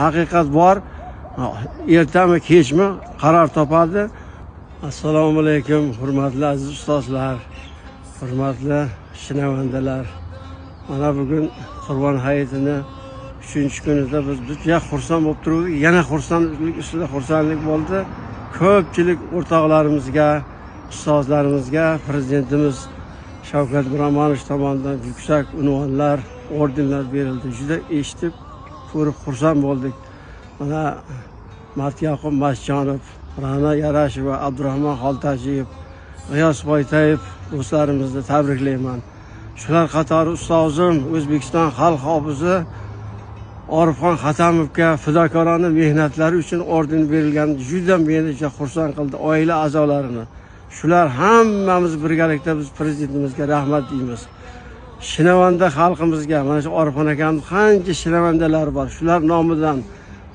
Haqiqat bor. Ertami kechmi qaror topadi. Assalomu alaykum, hurmatli aziz ustozlar, hurmatli shinavandalar. Mana bugun Qurbon hayitini 3-kunida biz juda xursand bo'lib turdik. Yana xursandlik ustida xursandlik bo'ldi. Ko'pchilik o'rtoqlarimizga, ustozlarimizga prezidentimiz Shavkat Miromonovich tomonidan yuksak unvonlar, ordenlar berildi. Juda eshitib, ko'rib xursand bo'ldik. Mana Matyoqub Masjonov, Ra'no Yarasheva, Abdurahmon Xoltajiyev, G'iyos Boytayev do'stlarimizni tabriklayman. Shular qatori ustozim, O'zbekiston xalq hofizi Orifxon Xatamovga fidokorona mehnatlari uchun orden berilgan juda meni xursand qildi, oila a'zolarini. Shular hammamiz birgalikda biz prezidentimizga rahmat deymiz. Shinavanda xalqimizga, mana shu Orifxon akamiz qancha shinavandalar bor. Shular nomidan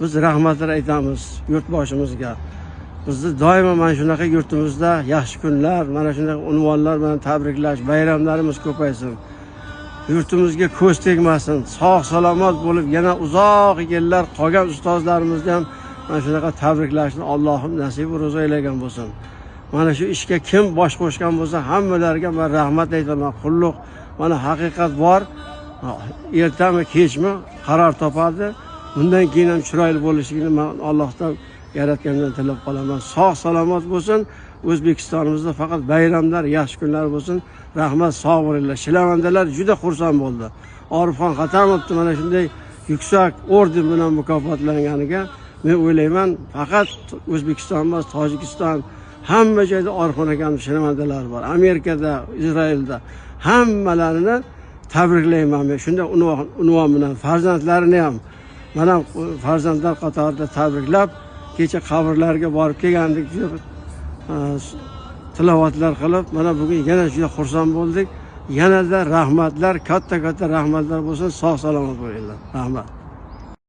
biz rahmatlar aytamiz yurtboshimizga. Bizni doimo mana shunaqa yurtimizda yaxshi kunlar, mana shunaqa unvonlar bilan tabriklash, bayramlarimiz ko'paysin. Yurtimizga ko'z tegmasin, sog' salomat bo'lib, yana uzoq yillar qolgan ustozlarimizni ham mana shunaqa tabriklashni Allohim nasib ro'za aylagan bo'lsin. Mana shu ishga kim bosh qo'shgan bo'lsa, hammalariga men rahmat aytaman. Qulluq, mana haqiqat bor. Ertami kechmi qaror topadi. Bundan keyin ham chiroyli bo'lishini men Allohdan yaratgandan tilab qolaman. Sog' salomat bo'lsin. O'zbekistonimizda faqat bayramlar, yaxshi kunlar bo'lsin. Rahmat, sog' bo'linglar. Shilavandalar juda xursand bo'ldi. Orifxon Xatamovni mana shunday yuksak orden bilan mukofotlanganiga men o'ylayman, faqat O'zbekiston emas, Tojikiston, hamma joyda Orifxon akamning shinavandalar bor. Amerikada, Izrailda hammalarini tabriklayman. Men shunday unvon bilan farzandlarini ham mana farzandlar qatorida tabriklab, kecha qabrlarga borib kelgandik, tilovatlar qilib, mana bugun yana juda xursand bo'ldik. Yanada rahmatlar, katta rahmatlar bo'lsin. Sog' salomat bo'linglar. Rahmat.